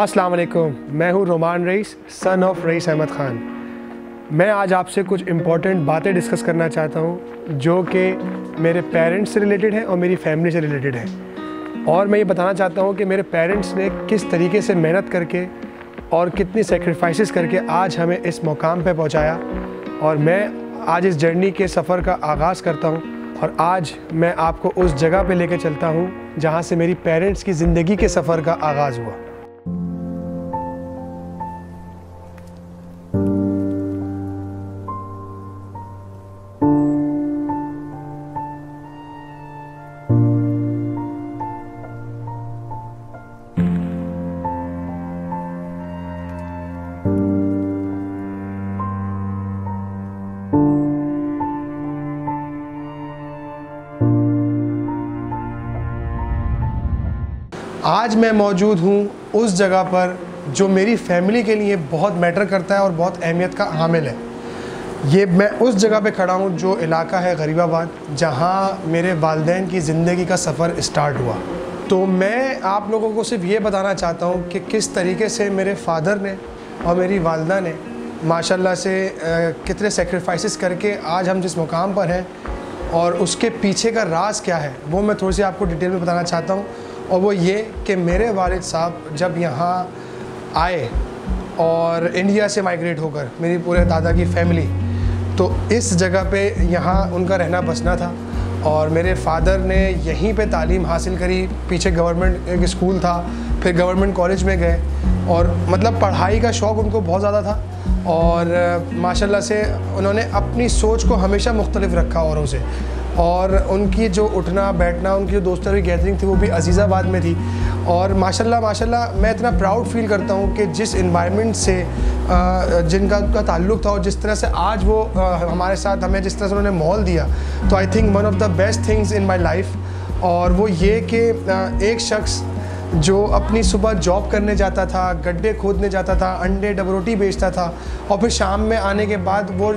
अस्सलाम वालेकुम, मैं हूँ Roman rice, son of rice Ahmad Khan. मैं आज आपसे कुछ इम्पॉर्टेंट बातें डिस्कस करना चाहता हूँ जो कि मेरे पेरेंट्स से रिलेटेड है और मेरी फैमिली से रिलेटेड है। और मैं ये बताना चाहता हूँ कि मेरे पेरेंट्स ने किस तरीके से मेहनत करके और कितनी सेक्रीफाइसेस करके आज हमें इस मुकाम पे पहुँचाया। और मैं आज इस जर्नी के सफ़र का आगाज़ करता हूँ और आज मैं आपको उस जगह पे लेके चलता हूँ जहाँ से मेरी पेरेंट्स की ज़िंदगी के सफ़र का आगाज़ हुआ। आज मैं मौजूद हूँ उस जगह पर जो मेरी फैमिली के लिए बहुत मैटर करता है और बहुत अहमियत का हामिल है। ये मैं उस जगह पे खड़ा हूँ जो इलाका है गरीबाबाद, जहाँ मेरे वालिदैन की ज़िंदगी का सफ़र स्टार्ट हुआ। तो मैं आप लोगों को सिर्फ ये बताना चाहता हूँ कि किस तरीके से मेरे फादर ने और मेरी वालदा ने माशाल्लाह से कितने सेक्रीफाइसेस करके आज हम जिस मुकाम पर हैं और उसके पीछे का राज क्या है वो मैं थोड़ी सी आपको डिटेल में बताना चाहता हूँ। और वो ये कि मेरे वालिद साहब जब यहाँ आए और इंडिया से माइग्रेट होकर, मेरी पूरे दादा की फैमिली, तो इस जगह पे यहाँ उनका रहना बसना था। और मेरे फादर ने यहीं पे तालीम हासिल करी। पीछे गवर्नमेंट एक स्कूल था, फिर गवर्नमेंट कॉलेज में गए और मतलब पढ़ाई का शौक़ उनको बहुत ज़्यादा था। और माशाल्लाह से उन्होंने अपनी सोच को हमेशा मुख्तलिफ रखा औरों से। और उनकी जो उठना बैठना, उनकी जो दोस्तों की गैदरिंग थी वो भी अजीज़ाबाद में थी। और माशाल्लाह मैं इतना प्राउड फील करता हूँ कि जिस इन्वायरमेंट से जिनका ताल्लुक़ था और जिस तरह से आज वो हमारे साथ हमें जिस तरह से उन्होंने माहौल दिया, तो I think one of the best things in my life. और वो ये कि एक शख्स जो अपनी सुबह जॉब करने जाता था, गड्ढे खोदने जाता था, अंडे डब रोटी बेचता था और फिर शाम में आने के बाद वो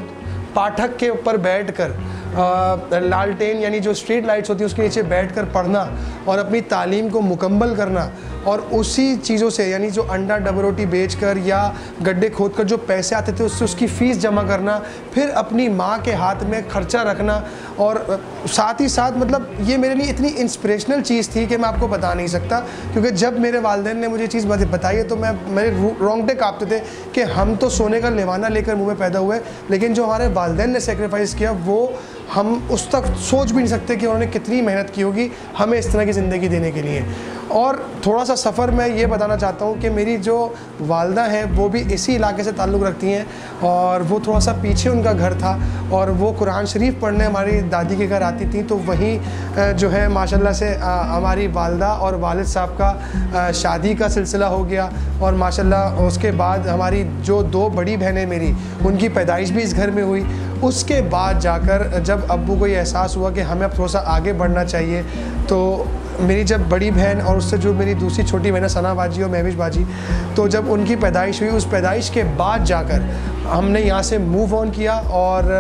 पाठक के ऊपर बैठकर लालटेन यानी जो स्ट्रीट लाइट्स होती है उसके नीचे बैठकर पढ़ना और अपनी तालीम को मुकम्मल करना। और उसी चीज़ों से यानी जो अंडा डब रोटी बेचकर या गड्ढे खोदकर जो पैसे आते थे उससे उसकी फ़ीस जमा करना, फिर अपनी माँ के हाथ में खर्चा रखना। और साथ ही साथ मतलब ये मेरे लिए इतनी इंस्पिरेशनल चीज़ थी कि मैं आपको बता नहीं सकता। क्योंकि जब मेरे वालिदैन ने मुझे चीज़ बताई है तो मेरे रोंगटे काँपते थे कि हम तो सोने का लेवाना लेकर मुँह में पैदा हुए, लेकिन जो हमारे वालिदैन ने सेक्रीफाइस किया वो हम उस तक सोच भी नहीं सकते कि उन्होंने कितनी मेहनत की होगी हमें इस तरह की ज़िंदगी देने के लिए। और थोड़ा सा सफ़र मैं ये बताना चाहता हूँ कि मेरी जो वालदा हैं वो भी इसी इलाके से ताल्लुक़ रखती हैं और वो थोड़ा सा पीछे उनका घर था और वो कुरान शरीफ पढ़ने हमारी दादी के घर आती थी। तो वहीं जो है माशाल्लाह से हमारी वालदा और वालिद साहब का शादी का सिलसिला हो गया। और माशाल्लाह उसके बाद हमारी जो दो बड़ी बहनें मेरी, उनकी पैदाइश भी इस घर में हुई। उसके बाद जाकर जब अब्बू को ये एहसास हुआ कि हमें अब थोड़ा सा आगे बढ़ना चाहिए, तो मेरी जब बड़ी बहन और उससे जो मेरी दूसरी छोटी बहन है सना बाजी और महविश बाजी, तो जब उनकी पैदाइश हुई, उस पैदाइश के बाद जाकर हमने यहाँ से मूव ऑन किया। और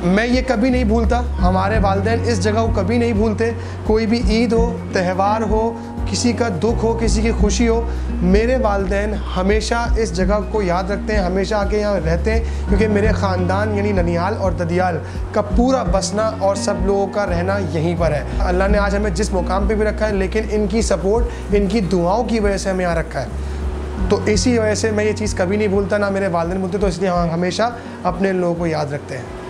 मैं ये कभी नहीं भूलता, हमारे वालिदैन इस जगह को कभी नहीं भूलते। कोई भी ईद हो, त्यौहार हो, किसी का दुख हो, किसी की खुशी हो, मेरे वालिदैन हमेशा इस जगह को याद रखते हैं, हमेशा आके यहाँ रहते हैं। क्योंकि मेरे ख़ानदान यानी ननिहाल और ददियाल का पूरा बसना और सब लोगों का रहना यहीं पर है। अल्लाह ने आज हमें जिस मुकाम पे भी रखा है, लेकिन इनकी सपोर्ट, इनकी दुआओं की वजह से हमें यहाँ रखा है। तो इसी वजह से मैं ये चीज़ कभी नहीं भूलता, ना मेरे वालिदैन भूलते। तो इसलिए हम हमेशा अपने लोगों को याद रखते हैं।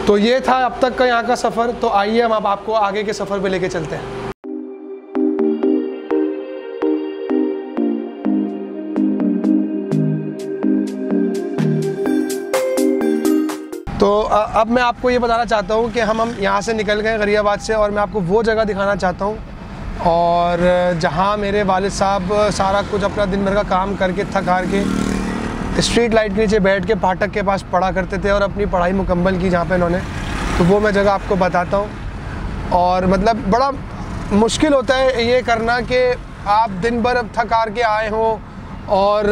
तो ये था अब तक का यहाँ का सफ़र। तो आइए हम अब आपको आगे के सफ़र पे लेके चलते हैं। तो अब मैं आपको ये बताना चाहता हूँ कि हम यहाँ से निकल गए गरीबाबाद से और मैं आपको वो जगह दिखाना चाहता हूँ और जहाँ मेरे वालिद साहब सारा कुछ अपना दिन भर का काम करके थक हार के स्ट्रीट लाइट के नीचे बैठ के फाटक के पास पढ़ा करते थे और अपनी पढ़ाई मुकम्मल की, जहाँ पे इन्होंने तो वो मैं जगह आपको बताता हूँ। और मतलब बड़ा मुश्किल होता है ये करना कि आप दिन भर थक हार के आए हो और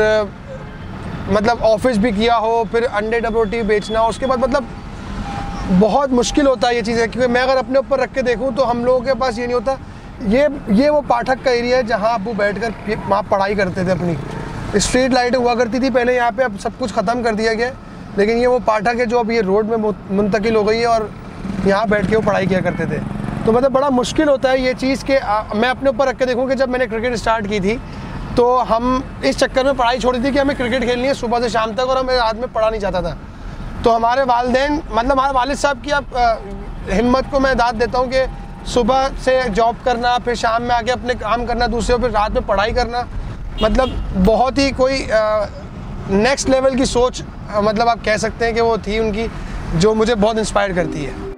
मतलब ऑफिस भी किया हो, फिर अंडे डबल रोटी बेचना हो, उसके बाद मतलब बहुत मुश्किल होता है ये चीज़ें। क्योंकि मैं अगर अपने ऊपर रख के देखूँ तो हम लोगों के पास ये नहीं होता। ये वो पाठक का एरिया है जहाँ अब्बू बैठकर वहाँ पढ़ाई करते थे अपनी। स्ट्रीट लाइट हुआ करती थी पहले यहाँ पे, अब सब कुछ ख़त्म कर दिया गया है, लेकिन ये वो पाठक है जो अब ये रोड में मुंतकिल हो गई है और यहाँ बैठ के वो पढ़ाई किया करते थे। तो मतलब बड़ा मुश्किल होता है ये चीज़ कि मैं अपने ऊपर रख के देखूँ कि जब मैंने क्रिकेट स्टार्ट की थी तो हम इस चक्कर में पढ़ाई छोड़ी थी कि हमें क्रिकेट खेलनी है सुबह से शाम तक, और हमें रात में पढ़ा नहीं चाहता था। तो हमारे वालिदैन मतलब हमारे वालिद साहब की आप हिम्मत को मैं दाद देता हूँ कि सुबह से जॉब करना, फिर शाम में आके अपने काम करना दूसरे, फिर रात में पढ़ाई करना, मतलब बहुत ही कोई नेक्स्ट लेवल की सोच मतलब आप कह सकते हैं कि वो थी उनकी, जो मुझे बहुत इंस्पायर करती है।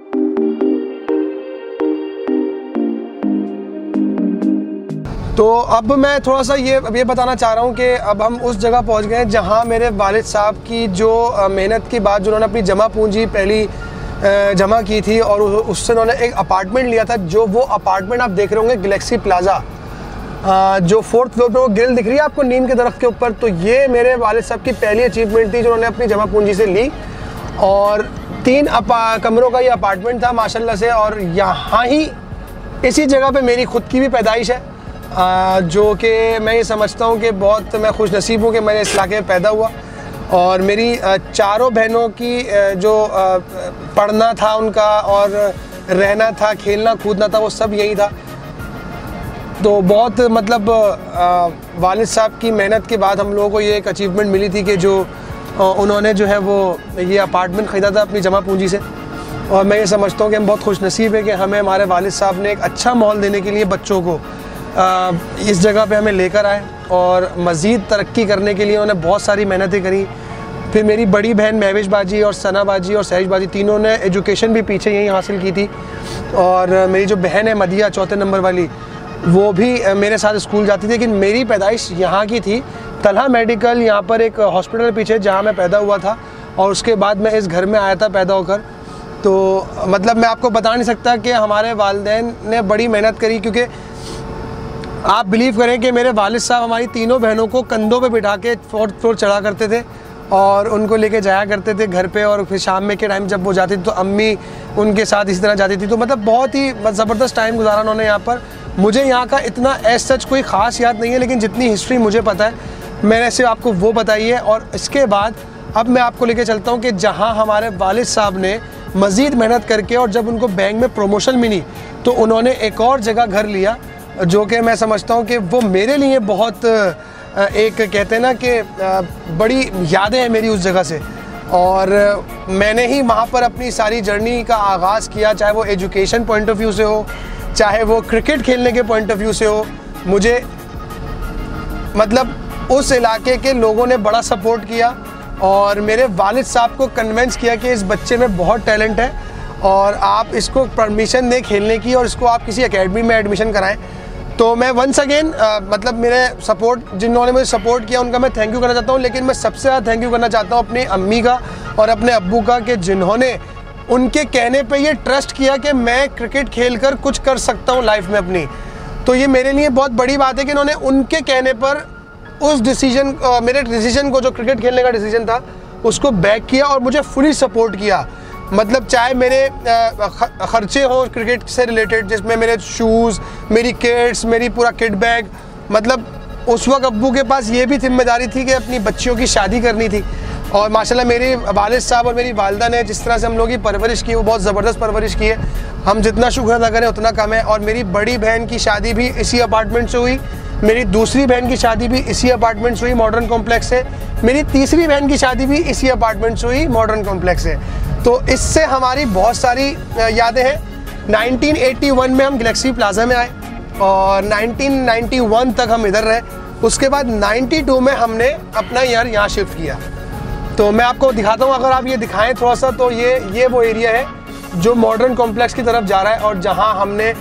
तो अब मैं थोड़ा सा ये बताना चाह रहा हूँ कि अब हम उस जगह पहुँच गए हैं जहाँ मेरे वालिद साहब की जो मेहनत की बाद जो उन्होंने अपनी जमा पूंजी पहली जमा की थी और उससे उन्होंने एक अपार्टमेंट लिया था। जो वो अपार्टमेंट आप देख रहे होंगे गैलेक्सी प्लाजा, जो 4th फ्लोर पे वो ग्रिल दिख रही है आपको नीम के दरख्त के ऊपर, तो ये मेरे वालिद साहब की पहली अचीवमेंट थी जो उन्होंने अपनी जमा पूंजी से ली। और 3 कमरों का ये अपार्टमेंट था माशाल्लाह से, और यहाँ ही इसी जगह पे मेरी खुद की भी पैदाइश है, जो कि मैं ये समझता हूँ कि बहुत मैं खुश नसीब हूँ कि मैंने इस इलाके में पैदा हुआ। और मेरी चारों बहनों की जो पढ़ना था उनका और रहना था, खेलना कूदना था, वो सब यही था। तो बहुत मतलब वालिद साहब की मेहनत के बाद हम लोगों को ये एक अचीवमेंट मिली थी कि जो उन्होंने जो है वो ये अपार्टमेंट ख़रीदा था अपनी जमा पूंजी से। और मैं ये समझता हूँ कि हम बहुत खुश नसीब है कि हमें हमारे वालिद साहब ने एक अच्छा माहौल देने के लिए बच्चों को इस जगह पे हमें लेकर आए और मज़ीद तरक्की करने के लिए उन्होंने बहुत सारी मेहनतें करी। फिर मेरी बड़ी बहन महविश बाजी और सना बाजी और सहज बाजी तीनों ने एजुकेशन भी पीछे यहीं हासिल की थी। और मेरी जो बहन है मदिया 4थे नंबर वाली, वो भी मेरे साथ स्कूल जाती थी, लेकिन मेरी पैदाइश यहाँ की थी। तलहा मेडिकल यहाँ पर एक हॉस्पिटल पीछे जहाँ मैं पैदा हुआ था, और उसके बाद मैं इस घर में आया था पैदा होकर। तो मतलब मैं आपको बता नहीं सकता कि हमारे वालिदैन ने बड़ी मेहनत करी, क्योंकि आप बिलीव करें कि मेरे वालिद साहब हमारी तीनों बहनों को कंधों पे बिठा के 4th फ्लोर चढ़ा करते थे और उनको लेके जाया करते थे घर पे। और फिर शाम में के टाइम जब वो जाती थी तो अम्मी उनके साथ इसी तरह जाती थी। तो मतलब बहुत ही ज़बरदस्त टाइम गुजारा उन्होंने यहाँ पर। मुझे यहाँ का इतना एज सच कोई ख़ास याद नहीं है, लेकिन जितनी हिस्ट्री मुझे पता है मैंने सिर्फ आपको वो बताई है। और इसके बाद अब मैं आपको लेके चलता हूँ कि जहाँ हमारे वालिद साहब ने मज़ीद मेहनत करके और जब उनको बैंक में प्रमोशन मिली तो उन्होंने एक और जगह घर लिया, जो कि मैं समझता हूँ कि वो मेरे लिए बहुत एक कहते हैं ना कि बड़ी यादें हैं मेरी उस जगह से। और मैंने ही वहाँ पर अपनी सारी जर्नी का आगाज़ किया, चाहे वो एजुकेशन पॉइंट ऑफ व्यू से हो, चाहे वो क्रिकेट खेलने के पॉइंट ऑफ व्यू से हो। मुझे मतलब उस इलाके के लोगों ने बड़ा सपोर्ट किया और मेरे वालिद साहब को कन्विंस किया कि इस बच्चे में बहुत टैलेंट है और आप इसको परमिशन दें खेलने की और इसको आप किसी एकेडमी में एडमिशन कराएं। तो मैं वंस अगेन मतलब मेरे सपोर्ट जिन्होंने मुझे सपोर्ट किया उनका मैं थैंक यू करना चाहता हूँ। लेकिन मैं सबसे ज़्यादा थैंक यू करना चाहता हूँ अपनी अम्मी का और अपने अब्बू का, कि जिन्होंने उनके कहने पे ये ट्रस्ट किया कि मैं क्रिकेट खेलकर कुछ कर सकता हूँ लाइफ में अपनी। तो ये मेरे लिए बहुत बड़ी बात है कि इन्होंने उनके कहने पर उस डिसीजन मेरे डिसीजन को, जो क्रिकेट खेलने का डिसीजन था, उसको बैक किया और मुझे फुली सपोर्ट किया। मतलब चाहे मेरे ख़र्चे हों क्रिकेट से रिलेटेड, जिसमें मेरे शूज़, मेरी किट्स, मेरी पूरा किट बैग, मतलब उस वक्त अब्बू के पास ये भी जिम्मेदारी थी कि अपनी बच्चियों की शादी करनी थी। और माशाल्लाह मेरे वालिद साहब और मेरी वालदा ने जिस तरह से हम लोगों की परवरिश की, वो बहुत ज़बरदस्त परवरिश की है। हम जितना शुक्र अदा करें उतना कम है। और मेरी बड़ी बहन की शादी भी इसी अपार्टमेंट से हुई, मेरी दूसरी बहन की शादी भी इसी अपार्टमेंट से हुई मॉडर्न कॉम्प्लेक्स से, मेरी तीसरी बहन की शादी भी इसी अपार्टमेंट से हुई मॉडर्न कॉम्प्लेक्स से। तो इससे हमारी बहुत सारी यादें हैं। 1981 में हम गैलेक्सी प्लाजा में आए और 1991 तक हम इधर रहे। उसके बाद 92 में हमने अपना यहाँ शिफ्ट किया। तो मैं आपको दिखाता हूँ, अगर आप ये दिखाएं थोड़ा सा, तो ये वो एरिया है जो मॉडर्न कॉम्प्लेक्स की तरफ जा रहा है और जहाँ हमने,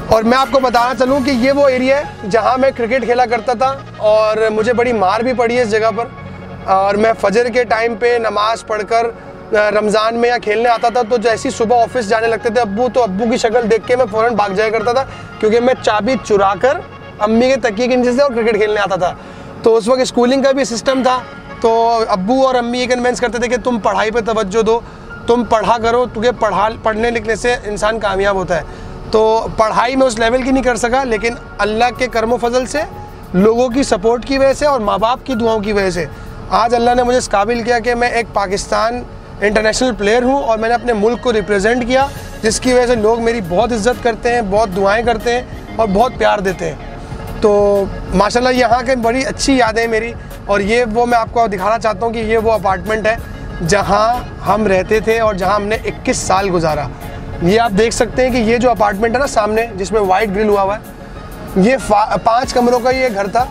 और मैं आपको बताना चलूँ कि ये वो एरिया है जहाँ मैं क्रिकेट खेला करता था और मुझे बड़ी मार भी पड़ी है इस जगह पर। और मैं फजर के टाइम पे नमाज़ पढ़कर रमज़ान में या खेलने आता था तो जैसे ही सुबह ऑफिस जाने लगते थे अब्बू, तो अब्बू की शक्ल देख के मैं फ़ौरन भाग जाया करता था, क्योंकि मैं चाबी चुरा कर अम्मी के तकिए के नीचे से और क्रिकेट खेलने आता था। तो उस वक्त स्कूलिंग का भी सिस्टम था, तो अब्बू और अम्मी ये कन्वेंस करते थे कि तुम पढ़ाई पे तवज्जो दो, तुम पढ़ा करो, क्योंकि पढ़ने लिखने से इंसान कामयाब होता है। तो पढ़ाई में उस लेवल की नहीं कर सका, लेकिन अल्लाह के करम फजल से, लोगों की सपोर्ट की वजह से और माँ बाप की दुआओं की वजह से आज अल्लाह ने मुझे इस काबिल किया कि मैं एक पाकिस्तान इंटरनेशनल प्लेयर हूँ और मैंने अपने मुल्क को रिप्रेजेंट किया, जिसकी वजह से लोग मेरी बहुत इज़्ज़त करते हैं, बहुत दुआएं करते हैं और बहुत प्यार देते हैं। तो माशाल्लाह यहाँ के बड़ी अच्छी यादें मेरी, और ये वो मैं आपको दिखाना चाहता हूँ कि ये वो अपार्टमेंट है जहाँ हम रहते थे और जहाँ हमने 21 साल गुजारा। ये आप देख सकते हैं कि ये जो अपार्टमेंट है ना सामने, जिसमें वाइट ग्रिल हुआ हुआ है, ये 5 कमरों का ये घर था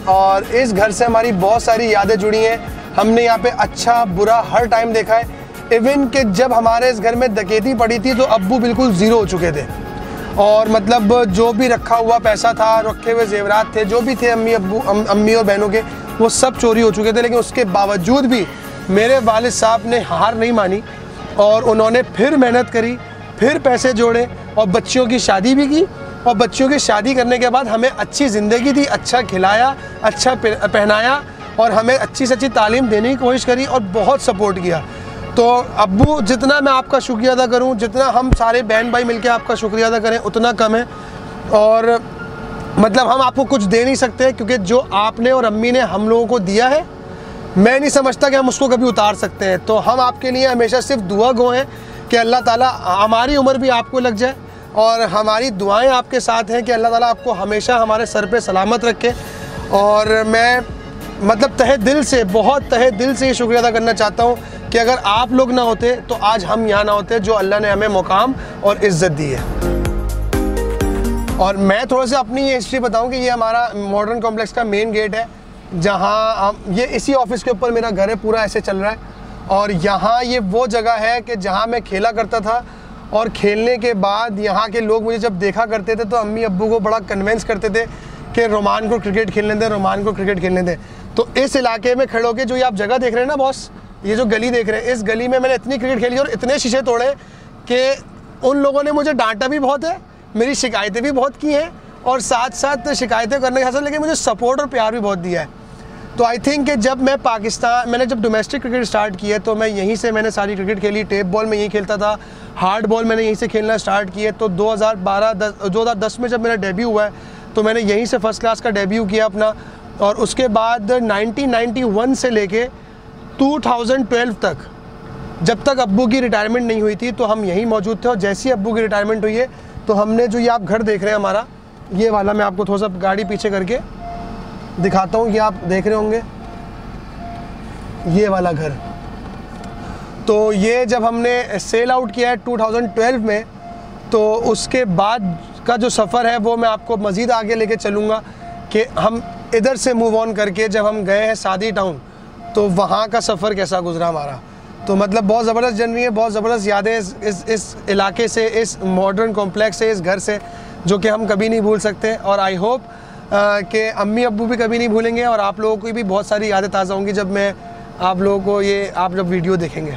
और इस घर से हमारी बहुत सारी यादें जुड़ी हैं। हमने यहाँ पे अच्छा बुरा हर टाइम देखा है। इवन कि जब हमारे इस घर में डकैती पड़ी थी तो अब्बू बिल्कुल ज़ीरो हो चुके थे, और मतलब जो भी रखा हुआ पैसा था, रखे हुए जेवरात थे, जो भी थे अम्मी और बहनों के, वो सब चोरी हो चुके थे। लेकिन उसके बावजूद भी मेरे वालिद साहब ने हार नहीं मानी और उन्होंने फिर मेहनत करी, फिर पैसे जोड़े और बच्चियों की शादी भी की, और बच्चियों की शादी करने के बाद हमें अच्छी ज़िंदगी दी, अच्छा खिलाया, अच्छा पहनाया और हमें अच्छी से अच्छी तालीम देने की कोशिश करी और बहुत सपोर्ट किया। तो अब्बू, जितना मैं आपका शुक्रिया अदा करूं, जितना हम सारे बहन भाई मिलकर आपका शुक्रिया अदा करें उतना कम है। और मतलब हम आपको कुछ दे नहीं सकते, क्योंकि जो आपने और अम्मी ने हम लोगों को दिया है, मैं नहीं समझता कि हम उसको कभी उतार सकते हैं। तो हम आपके लिए हमेशा सिर्फ दुआ गो हैं कि अल्लाह ताला हमारी उम्र भी आपको लग जाए, और हमारी दुआएं आपके साथ हैं कि अल्लाह ताला आपको हमेशा हमारे सर पे सलामत रखे। और मैं मतलब तहे दिल से, बहुत तहे दिल से ये शुक्रिया अदा करना चाहता हूँ कि अगर आप लोग ना होते तो आज हम यहाँ ना होते, जो अल्लाह ने हमें मुकाम और इज़्ज़त दी है। और मैं थोड़ा सा अपनी ये हिस्ट्री बताऊँ कि ये हमारा मॉडर्न कॉम्प्लेक्स का मेन गेट है, जहाँ ये इसी ऑफिस के ऊपर मेरा घर है, पूरा ऐसे चल रहा है। और यहाँ ये वो जगह है कि जहाँ मैं खेला करता था, और खेलने के बाद यहाँ के लोग मुझे जब देखा करते थे तो अम्मी अब्बू को बड़ा कन्वेंस करते थे कि रोमान को क्रिकेट खेलने दें, रोमान को क्रिकेट खेलने दें। तो इस इलाके में खड़े होकर जो ये आप जगह देख रहे हैं ना बॉस, ये जो गली देख रहे हैं, इस गली में मैंने इतनी क्रिकेट खेली और इतने शीशे तोड़े कि उन लोगों ने मुझे डांटा भी बहुत है, मेरी शिकायतें भी बहुत की हैं, और साथ साथ शिकायतें करने के साथ लेकिन मुझे सपोर्ट और प्यार भी बहुत दिया है। तो आई थिंक कि जब मैं मैंने जब डोमेस्टिक क्रिकेट स्टार्ट किया तो मैं यहीं से मैंने सारी क्रिकेट खेली। टेप बॉल में यहीं खेलता था, हार्ड बॉल मैंने यहीं से खेलना स्टार्ट किए। तो 2010 में जब मेरा डेब्यू हुआ है तो मैंने यहीं से फर्स्ट क्लास का डेब्यू किया अपना, और उसके बाद 1991 से लेके 2012 तक, जब तक अब्बू की रिटायरमेंट नहीं हुई थी, तो हम यहीं मौजूद थे। और जैसे ही अब्बू की रिटायरमेंट हुई है तो हमने जो ये आप घर देख रहे हैं हमारा, ये वाला, मैं आपको थोड़ा सा गाड़ी पीछे करके दिखाता हूँ, ये आप देख रहे होंगे ये वाला घर। तो ये जब हमने सेल आउट किया है 2012 में, तो उसके बाद का जो सफ़र है वो मैं आपको मज़ीद आगे लेके चलूँगा कि हम इधर से मूव ऑन करके जब हम गए हैं सादी टाउन, तो वहाँ का सफ़र कैसा गुजरा हमारा। तो मतलब बहुत ज़बरदस्त जर्नी है, बहुत ज़बरदस्त यादें इस इलाके से, इस मॉडर्न कॉम्प्लेक्स से, इस घर से, जो कि हम कभी नहीं भूल सकते। और आई होप कि अम्मी अब्बू भी कभी नहीं भूलेंगे, और आप लोगों को भी बहुत सारी यादें ताज़ा होंगी जब मैं आप लोगों को आप जब वीडियो देखेंगे।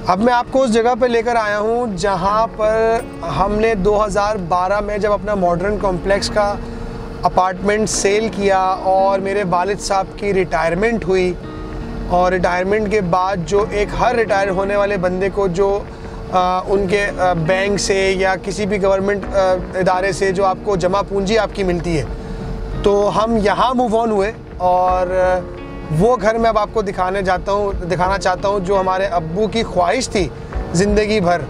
अब मैं आपको उस जगह पर लेकर आया हूँ जहाँ पर हमने 2012 में जब अपना मॉडर्न कॉम्प्लेक्स का अपार्टमेंट सेल किया और मेरे वालिद साहब की रिटायरमेंट हुई। और रिटायरमेंट के बाद जो हर रिटायर होने वाले बंदे को जो उनके बैंक से या किसी भी गवर्नमेंट इदारे से जो आपको जमा पूंजी आपकी मिलती है, तो हम यहाँ मूव ऑन हुए। और वो घर मैं अब आपको दिखाना चाहता हूँ जो हमारे अब्बू की ख्वाहिश थी ज़िंदगी भर,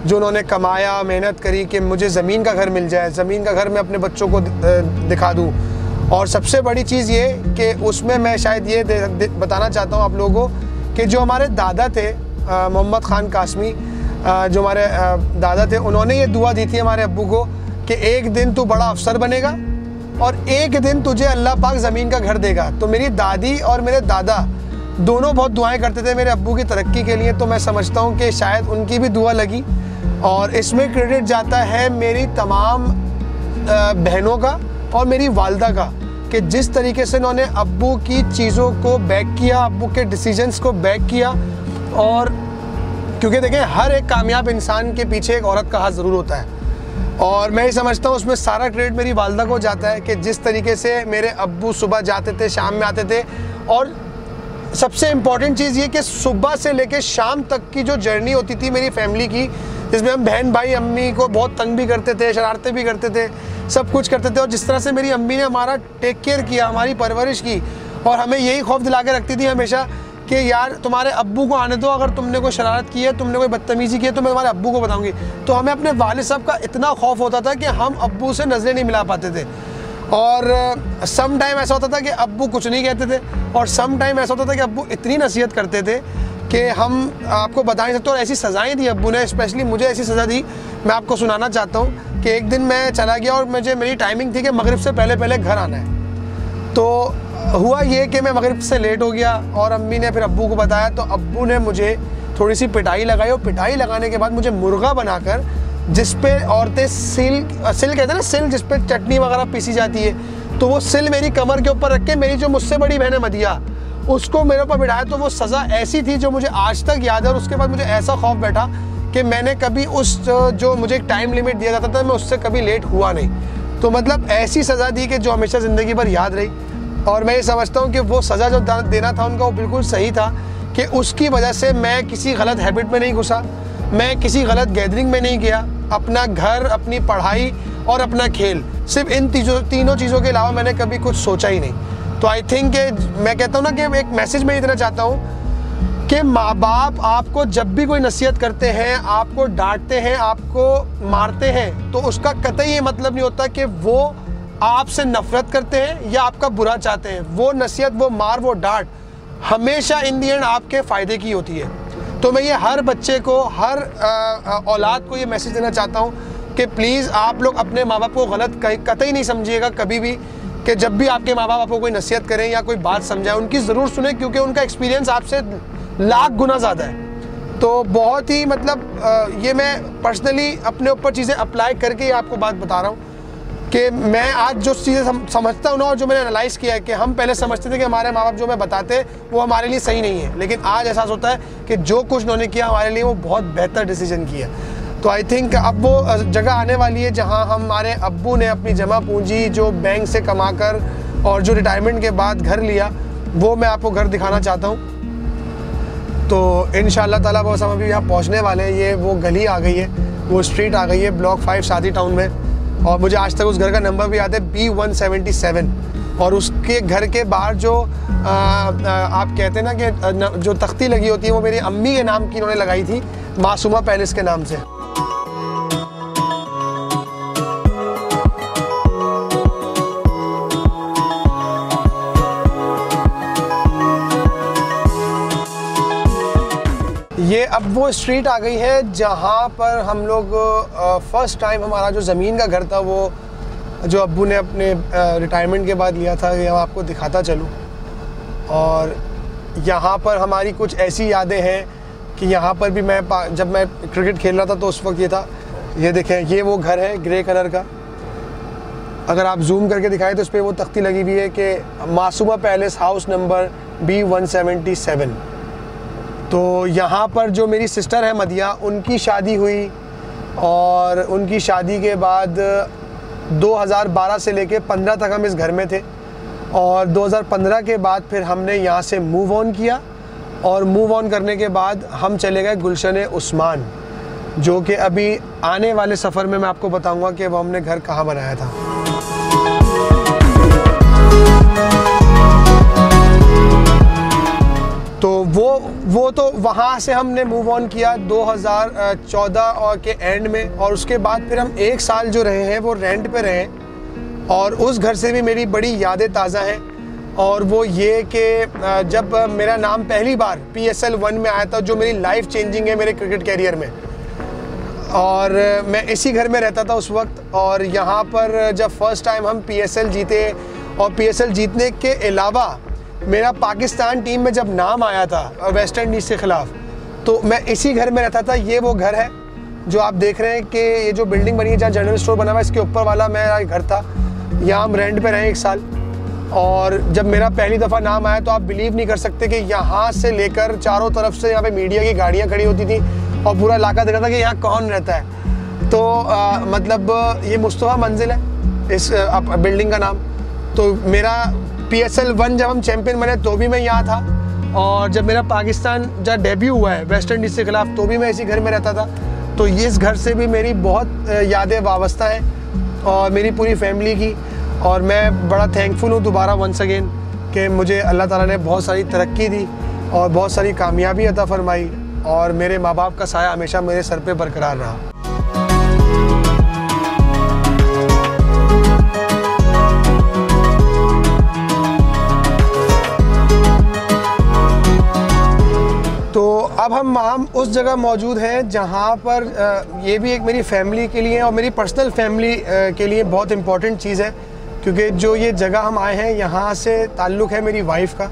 जो उन्होंने कमाया, मेहनत करी कि मुझे ज़मीन का घर मिल जाए, ज़मीन का घर मैं अपने बच्चों को दिखा दूँ। और सबसे बड़ी चीज़ ये कि उसमें मैं शायद ये बताना चाहता हूँ आप लोगों को कि जो हमारे दादा थे मोहम्मद ख़ान कासमी, जो हमारे दादा थे, उन्होंने ये दुआ दी थी हमारे अब्बू को कि एक दिन तू बड़ा अफसर बनेगा और एक दिन तुझे अल्लाह पाक ज़मीन का घर देगा। तो मेरी दादी और मेरे दादा दोनों बहुत दुआएं करते थे मेरे अब्बू की तरक्की के लिए। तो मैं समझता हूँ कि शायद उनकी भी दुआ लगी और इसमें क्रेडिट जाता है मेरी तमाम बहनों का और मेरी वालदा का, कि जिस तरीके से उन्होंने अब्बू की चीज़ों को बैक किया, अब्बू के डिसीजंस को बैक किया। और क्योंकि देखें, हर एक कामयाब इंसान के पीछे एक औरत का हाथ ज़रूर होता है, और मैं ये समझता हूँ उसमें सारा क्रेडिट मेरी वालदा को जाता है कि जिस तरीके से मेरे अब्बू सुबह जाते थे, शाम में आते थे। और सबसे इम्पॉर्टेंट चीज़ ये कि सुबह से लेकर शाम तक की जो जर्नी होती थी मेरी फैमिली की, जिसमें हम बहन भाई अम्मी को बहुत तंग भी करते थे, शरारतें भी करते थे, सब कुछ करते थे। और जिस तरह से मेरी अम्मी ने हमारा टेक केयर किया, हमारी परवरिश की, और हमें यही खौफ दिला के रखती थी हमेशा कि यार तुम्हारे अब्बू को आने दो, अगर तुमने कोई शरारत की है, तुमने कोई बदतमीज़ी की है, तो मैं तुम्हारे अब्बू को बताऊंगी। तो हमें अपने वालिद साहब का इतना खौफ होता था कि हम अब्बू से नज़रें नहीं मिला पाते थे। और सम टाइम ऐसा होता था कि अब्बू कुछ नहीं कहते थे, और सम टाइम ऐसा होता था कि अब्बू इतनी नसीहत करते थे कि हम आपको बता नहीं सकते। और ऐसी सज़ाएँ दी अब्बू ने, स्पेशली मुझे ऐसी सज़ा दी, मैं आपको सुनाना चाहता हूँ कि एक दिन मैं चला गया और मेरी टाइमिंग थी कि मगरिब से पहले पहले घर आना है। तो हुआ ये कि मैं मगरिब से लेट हो गया, और अम्मी ने फिर अब्बू को बताया, तो अब्बू ने मुझे थोड़ी सी पिटाई लगाई, और पिटाई लगाने के बाद मुझे मुर्गा बनाकर, जिस पे औरतें सिल कहते हैं ना, सिल जिस पे चटनी वगैरह पीसी जाती है, तो वो सिल मेरी कमर के ऊपर रख के मेरी जो मुझसे बड़ी बहन है मदिया, उसको मेरे ऊपर बिठाया। तो वो सज़ा ऐसी थी जो मुझे आज तक याद है। और उसके बाद मुझे ऐसा खौफ बैठा कि मैंने कभी उस जो मुझे एक टाइम लिमिट दिया जाता था, मैं उससे कभी लेट हुआ नहीं। तो मतलब ऐसी सज़ा दी कि जो हमेशा ज़िंदगी भर याद रही। और मैं ये समझता हूँ कि वो सज़ा जो देना था उनका, वो बिल्कुल सही था, कि उसकी वजह से मैं किसी गलत हैबिट में नहीं घुसा, मैं किसी गलत गैदरिंग में नहीं गया। अपना घर, अपनी पढ़ाई और अपना खेल, सिर्फ इन तीनों चीज़ों के अलावा मैंने कभी कुछ सोचा ही नहीं। तो आई थिंक मैं कहता हूँ ना कि एक मैसेज मैं इतना चाहता हूँ कि माँ बाप आपको जब भी कोई नसीहत करते हैं, आपको डांटते हैं, आपको मारते हैं, तो उसका कतई ये मतलब नहीं होता कि वो आपसे नफरत करते हैं या आपका बुरा चाहते हैं। वो नसीहत, वो मार, वो डांट हमेशा इन दी एंड आपके फ़ायदे की होती है। तो मैं ये हर बच्चे को, हर औलाद को ये मैसेज देना चाहता हूँ कि प्लीज़ आप लोग अपने माँ बाप को गलत कतई नहीं समझिएगा कभी भी, कि जब भी आपके माँ बाप आपको कोई नसीहत करें या कोई बात समझाएं, उनकी ज़रूर सुने, क्योंकि उनका एक्सपीरियंस आपसे लाख गुना ज़्यादा है। तो बहुत ही मतलब ये मैं पर्सनली अपने ऊपर चीज़ें अप्लाई करके ही आपको बात बता रहा हूँ कि मैं आज जो चीज़ें समझता हूँ ना, और जो मैंने एनालाइज़ किया है कि हम पहले समझते थे कि हमारे माँ बाप जो हमें बताते वो हमारे लिए सही नहीं है, लेकिन आज एहसास होता है कि जो कुछ उन्होंने किया हमारे लिए वो बहुत बेहतर डिसीजन किया। तो आई थिंक अब वो जगह आने वाली है जहाँ हमारे अब्बू ने अपनी जमा पूंजी जो बैंक से कमाकर और जो रिटायरमेंट के बाद घर लिया, वो मैं आपको घर दिखाना चाहता हूँ। तो इंशाअल्लाह ताला बस हम अभी यहाँ पहुँचने वाले हैं। ये वो गली आ गई है, वो स्ट्रीट आ गई है, ब्लॉक 5 शादी टाउन में। और मुझे आज तक उस घर का नंबर भी याद है, B177। और उसके घर के बाहर जो आप कहते हैं ना कि जो तख्ती लगी होती है, वो मेरी अम्मी के नाम की इन्होंने लगाई थी, मासूमा पैलेस के नाम से। ये अब वो स्ट्रीट आ गई है जहाँ पर हम लोग फर्स्ट टाइम हमारा जो ज़मीन का घर था, वो जो अब्बू ने अपने रिटायरमेंट के बाद लिया था, ये आपको दिखाता चलूँ। और यहाँ पर हमारी कुछ ऐसी यादें हैं कि यहाँ पर भी जब मैं क्रिकेट खेल रहा था तो उस वक्त ये था। ये देखें, ये वो घर है ग्रे कलर का। अगर आप जूम करके दिखाएं तो इस पर वो तख्ती लगी हुई है कि Masuma palace, house number B177। तो यहाँ पर जो मेरी सिस्टर है मदिया, उनकी शादी हुई, और उनकी शादी के बाद 2012 से लेके 15 तक हम इस घर में थे। और 2015 के बाद फिर हमने यहाँ से मूव ऑन किया, और मूव ऑन करने के बाद हम चले गए गुलशन उस्मान, जो कि अभी आने वाले सफ़र में मैं आपको बताऊँगा कि वो हमने घर कहाँ बनाया था। तो वो तो वहाँ से हमने मूव ऑन किया 2014 के एंड में, और उसके बाद फिर हम 1 साल जो रहे हैं वो रेंट पे रहे। और उस घर से भी मेरी बड़ी यादें ताज़ा हैं। और वो ये कि जब मेरा नाम पहली बार PSL 1 में आया था, जो मेरी लाइफ चेंजिंग है मेरे क्रिकेट कैरियर में, और मैं इसी घर में रहता था उस वक्त। और यहाँ पर जब फर्स्ट टाइम हम PSL जीते, और PSL जीतने के अलावा मेरा पाकिस्तान टीम में जब नाम आया था वेस्ट इंडीज़ के ख़िलाफ़, तो मैं इसी घर में रहता था। ये वो घर है, जो आप देख रहे हैं कि ये जो बिल्डिंग बनी है जहाँ जनरल स्टोर बना हुआ है, इसके ऊपर वाला मेरा घर था। यहाँ हम रेंट पे रहे 1 साल, और जब मेरा पहली दफ़ा नाम आया तो आप बिलीव नहीं कर सकते कि यहाँ से लेकर चारों तरफ से यहाँ पे मीडिया की गाड़ियाँ खड़ी होती थी और पूरा इलाका दिख रहा था कि यहाँ कौन रहता है। तो मतलब ये मुस्तफ़ा मंजिल है इस बिल्डिंग का नाम। तो मेरा PSL 1 जब हम चैम्पियन बने तो भी मैं यहाँ था, और जब मेरा पाकिस्तान जब डेब्यू हुआ है वेस्ट इंडीज़ के ख़िलाफ़ तो भी मैं इसी घर में रहता था। तो इस घर से भी मेरी बहुत यादें वाबस्ता हैं और मेरी पूरी फैमिली की, और मैं बड़ा थैंकफुल हूँ दोबारा वंस अगेन कि मुझे अल्लाह ताला ने बहुत सारी तरक्की दी और बहुत सारी कामयाबी अता फरमाई, और मेरे माँ बाप का साया हमेशा मेरे सर पे बरकरार रहा। तो अब हम उस जगह मौजूद हैं जहाँ पर ये भी एक मेरी फैमिली के लिए और मेरी पर्सनल फैमिली के लिए बहुत इम्पॉर्टेंट चीज़ है, क्योंकि जो ये जगह हम आए हैं यहाँ से ताल्लुक़ है मेरी वाइफ़ का,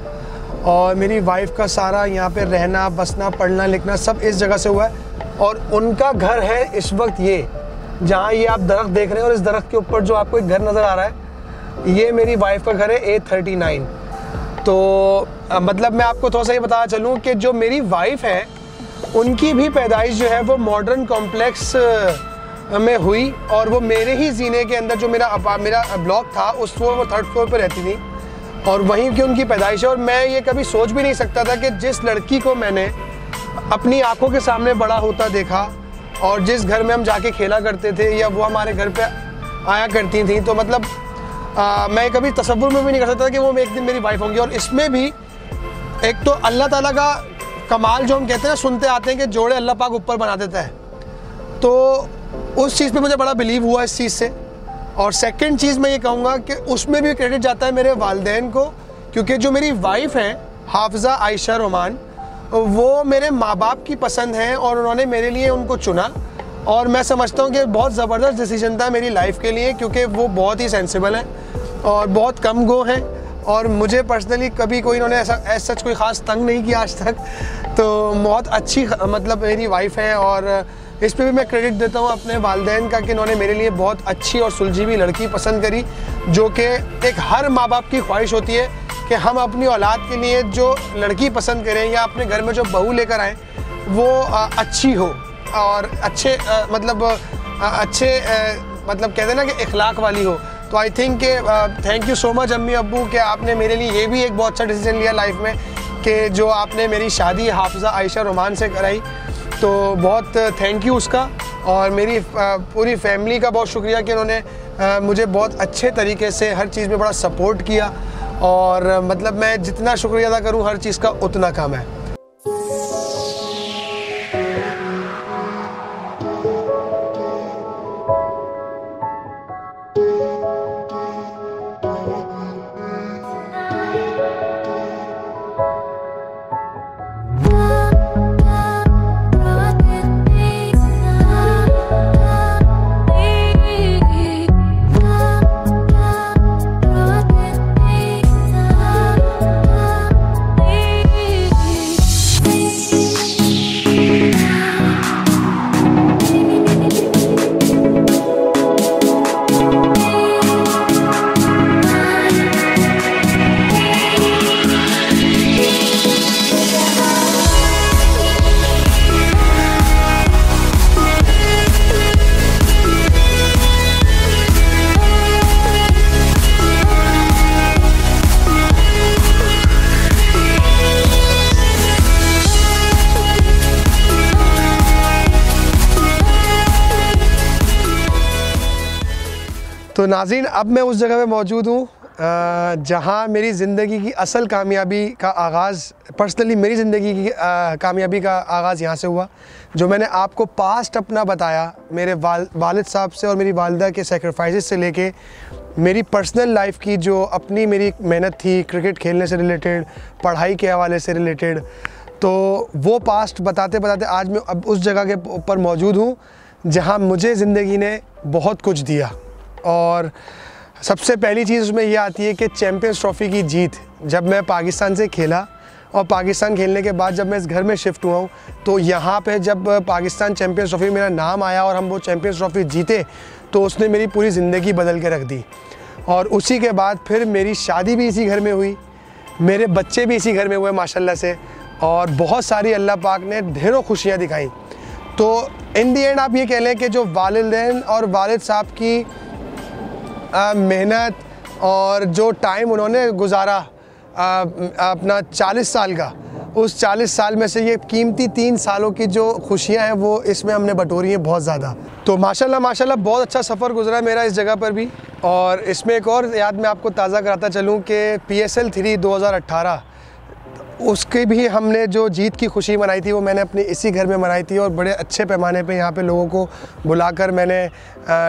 और मेरी वाइफ़ का सारा यहाँ पे रहना बसना पढ़ना लिखना सब इस जगह से हुआ है। और उनका घर है इस वक्त ये जहाँ ये आप दरख्त देख रहे हैं, और इस दरख्त के ऊपर जो आपको एक घर नज़र आ रहा है ये मेरी वाइफ़ का घर है A39। तो मतलब मैं आपको थोड़ा सा ये बताना चलूँ कि जो मेरी वाइफ़ है उनकी भी पैदाइश जो है वो मॉडर्न कॉम्प्लेक्स में हुई, और वो मेरे ही जीने के अंदर जो मेरा ब्लॉक था उस वो 3rd फ्लोर पे रहती थी, और वहीं की उनकी पैदाइश है। और मैं ये कभी सोच भी नहीं सकता था कि जिस लड़की को मैंने अपनी आंखों के सामने बड़ा होता देखा और जिस घर में हम जाके खेला करते थे या वो हमारे घर पे आया करती थी, तो मतलब मैं कभी तसव्वुर में भी नहीं कर सकता था कि वो एक दिन मेरी वाइफ होंगी। और इसमें भी एक तो अल्लाह ताला का कमाल जो हम कहते हैं ना, सुनते आते हैं कि जोड़े अल्लाह पाक ऊपर बना देता है, तो उस चीज़ पे मुझे बड़ा बिलीव हुआ इस चीज़ से। और सेकंड चीज़ मैं ये कहूँगा कि उसमें भी क्रेडिट जाता है मेरे वालिदैन को, क्योंकि जो मेरी वाइफ़ हैं हाफिज़ा आयशा रोमान, वो मेरे माँ बाप की पसंद हैं और उन्होंने मेरे लिए उनको चुना, और मैं समझता हूँ कि बहुत ज़बरदस्त डिसीजन था मेरी लाइफ के लिए, क्योंकि वो बहुत ही सेंसिबल हैं और बहुत कम गो हैं, और मुझे पर्सनली कभी कोई इन्होंने ऐसा सच कोई ख़ास तंग नहीं किया आज तक। तो बहुत अच्छी मतलब मेरी वाइफ़ हैं, और इस पे भी मैं क्रेडिट देता हूँ अपने वालिदैन का कि इन्होंने मेरे लिए बहुत अच्छी और सुलझी हुई लड़की पसंद करी, जो कि एक हर माँ बाप की ख्वाहिश होती है कि हम अपनी औलाद के लिए जो लड़की पसंद करें या अपने घर में जो बहू लेकर आएँ वो अच्छी हो और अच्छे मतलब कहते हैं ना कि इखलाक वाली हो। तो I think thank you so much अम्मी अब्बू कि आपने मेरे लिए ये भी एक बहुत अच्छा डिसीजन लिया लाइफ में कि जो आपने मेरी शादी हाफिज़ा आयशा रोमान से कराई। तो बहुत थैंक यू उसका, और मेरी पूरी फैमिली का बहुत शुक्रिया कि उन्होंने मुझे बहुत अच्छे तरीके से हर चीज़ में बड़ा सपोर्ट किया, और मतलब मैं जितना शुक्रिया अदा करूँ हर चीज़ का उतना कम है। तो नाज़रीन, अब मैं उस जगह पे मौजूद हूँ जहाँ मेरी ज़िंदगी की असल कामयाबी का आगाज़, पर्सनली मेरी ज़िंदगी की कामयाबी का आगाज़ यहाँ से हुआ। जो मैंने आपको पास्ट अपना बताया मेरे वालिद साहब से और मेरी वालिदा के सेक्रीफाइसेस से लेके मेरी पर्सनल लाइफ की जो अपनी मेरी मेहनत थी क्रिकेट खेलने से रिलेटेड, पढ़ाई के हवाले से रिलेटेड, तो वो पास्ट बताते बताते आज मैं अब उस जगह के ऊपर मौजूद हूँ जहाँ मुझे ज़िंदगी ने बहुत कुछ दिया। और सबसे पहली चीज़ उसमें यह आती है कि चैम्पियंस ट्रॉफ़ी की जीत। जब मैं पाकिस्तान से खेला और पाकिस्तान खेलने के बाद जब मैं इस घर में शिफ्ट हुआ हूँ तो यहाँ पे जब पाकिस्तान चैम्पियंस ट्रॉफ़ी मेरा नाम आया और हम वो चैम्पियंस ट्रॉफ़ी जीते तो उसने मेरी पूरी ज़िंदगी बदल के रख दी। और उसी के बाद फिर मेरी शादी भी इसी घर में हुई, मेरे बच्चे भी इसी घर में हुए माशाल्लाह से, और बहुत सारी अल्लाह पाक ने ढेरों खुशियाँ दिखाई। तो इन दी एंड आप ये कह लें कि जो वालिदैन और वालिद साहब की मेहनत और जो टाइम उन्होंने गुजारा अपना 40 साल का, उस 40 साल में से ये कीमती 3 सालों की जो खुशियां हैं वो इसमें हमने बटोरी हैं बहुत ज़्यादा। तो माशाल्लाह बहुत अच्छा सफ़र गुजरा मेरा इस जगह पर भी। और इसमें एक और याद मैं आपको ताज़ा कराता चलूँ कि PSL 3 2018 उसके भी हमने जो जीत की खुशी मनाई थी वो मैंने अपने इसी घर में मनाई थी, और बड़े अच्छे पैमाने पे यहाँ पे लोगों को बुलाकर मैंने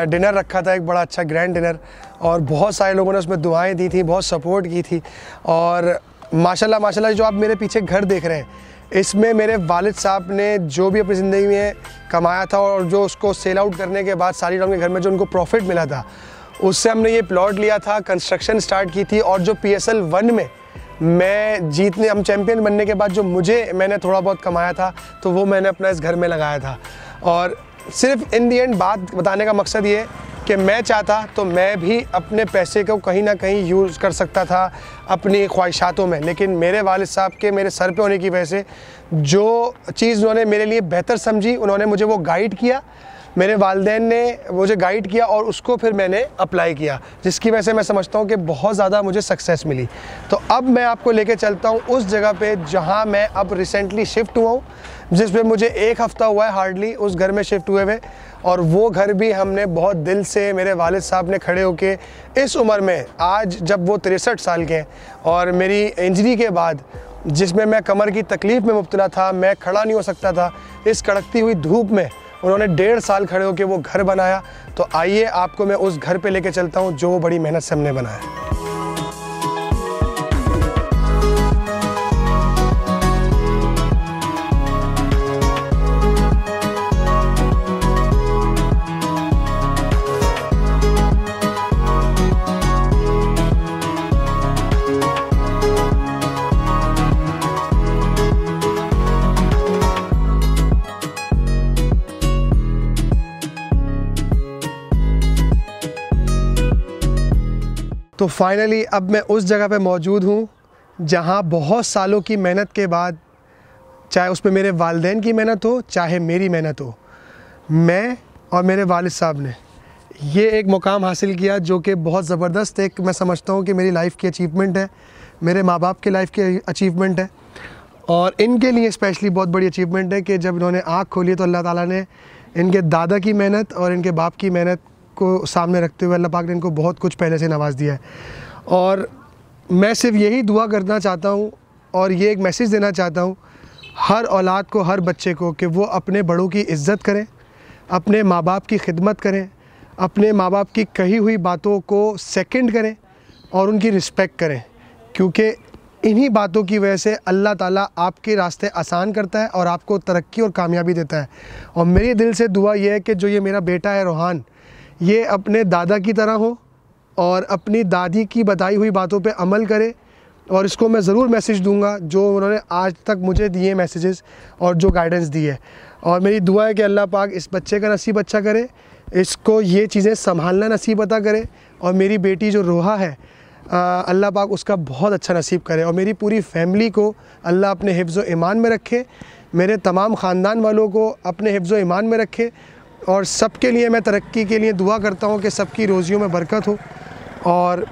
डिनर रखा था, एक बड़ा अच्छा ग्रैंड डिनर, और बहुत सारे लोगों ने उसमें दुआएं दी थी, बहुत सपोर्ट की थी। और माशाल्लाह जो आप मेरे पीछे घर देख रहे हैं इसमें मेरे वालिद साहब ने जो भी अपनी ज़िंदगी में कमाया था और जो उसको सेल आउट करने के बाद सारी के घर में जो उनको प्रॉफिट मिला था उससे हमने ये प्लॉट लिया था, कंस्ट्रक्शन स्टार्ट की थी, और जो PSL 1 में मैं हम चैम्पियन बनने के बाद जो मैंने थोड़ा बहुत कमाया था तो वो मैंने अपना इस घर में लगाया था। और सिर्फ इन दी एंड बात बताने का मकसद ये कि मैं चाहता तो मैं भी अपने पैसे को कहीं ना कहीं यूज़ कर सकता था अपनी ख्वाहिशातों में, लेकिन मेरे वालिद साहब के मेरे सर पे होने की वजह से जो चीज़ उन्होंने मेरे लिए बेहतर समझी उन्होंने मुझे वो गाइड किया, मेरे वालिदैन ने मुझे गाइड किया और उसको फिर मैंने अप्लाई किया, जिसकी वजह से मैं समझता हूँ कि बहुत ज़्यादा मुझे सक्सेस मिली। तो अब मैं आपको लेके चलता हूँ उस जगह पे जहाँ मैं अब रिसेंटली शिफ्ट हुआ हूँ, जिसमें मुझे 1 हफ़्ता हुआ है हार्डली उस घर में शिफ्ट हुए हुए। और वो घर भी हमने बहुत दिल से मेरे वालिद साहब ने खड़े होके इस उम्र में, आज जब वो 63 साल के हैं और मेरी इंजरी के बाद जिसमें मैं कमर की तकलीफ़ में मुब्तला था, मैं खड़ा नहीं हो सकता था, इस कड़कती हुई धूप में उन्होंने 1.5 साल खड़े होकर वो घर बनाया। तो आइए आपको मैं उस घर पे लेके चलता हूँ जो बड़ी मेहनत से हमने बनाया। तो फाइनली अब मैं उस जगह पे मौजूद हूँ जहाँ बहुत सालों की मेहनत के बाद, चाहे उसमें मेरे वालिदैन की मेहनत हो चाहे मेरी मेहनत हो, मैं और मेरे वालिद साहब ने ये एक मुकाम हासिल किया जो कि बहुत ज़बरदस्त एक मैं समझता हूँ कि मेरी लाइफ की अचीवमेंट है, मेरे माँ बाप की लाइफ की अचीवमेंट है। और इनके लिए स्पेशली बहुत बड़ी अचीवमेंट है कि जब इन्होंने आँख खोली तो अल्लाह ताला ने इनके दादा की मेहनत और इनके बाप की मेहनत को सामने रखते हुए अल्लाह पाक ने इनको बहुत कुछ पहले से नवाज़ दिया है। और मैं सिर्फ यही दुआ करना चाहता हूँ और ये एक मैसेज देना चाहता हूँ हर औलाद को, हर बच्चे को, कि वो अपने बड़ों की इज़्ज़त करें, अपने माँ बाप की खिदमत करें, अपने माँ बाप की कही हुई बातों को सेकंड करें और उनकी रिस्पेक्ट करें, क्योंकि इन्हीं बातों की वजह से अल्लाह ताला आपके रास्ते आसान करता है और आपको तरक्की और कामयाबी देता है। और मेरी दिल से दुआ ये है कि जो ये मेरा बेटा है रोहान, ये अपने दादा की तरह हो और अपनी दादी की बताई हुई बातों पे अमल करे। और इसको मैं ज़रूर मैसेज दूंगा जो उन्होंने आज तक मुझे दिए मैसेजेस और जो गाइडेंस दी है। और मेरी दुआ है कि अल्लाह पाक इस बच्चे का नसीब अच्छा करे, इसको ये चीज़ें संभालना नसीब अता करे, और मेरी बेटी जो रोहा है अल्लाह पाक उसका बहुत अच्छा नसीब करे, और मेरी पूरी फैमिली को अल्लाह अपने हिफ्ज़ व ईमान में रखे, मेरे तमाम ख़ानदान वालों को अपने हिफ्ज़ व ईमान में रखे। और सबके लिए मैं तरक्की के लिए दुआ करता हूँ कि सबकी रोज़ियों में बरकत हो। और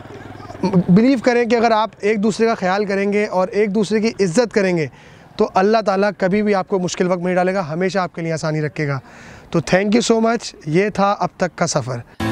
बिलीव करें कि अगर आप एक दूसरे का ख्याल करेंगे और एक दूसरे की इज़्ज़त करेंगे तो अल्लाह ताला कभी भी आपको मुश्किल वक्त में नहीं डालेगा, हमेशा आपके लिए आसानी रखेगा। तो थैंक यू सो मच। ये था अब तक का सफ़र।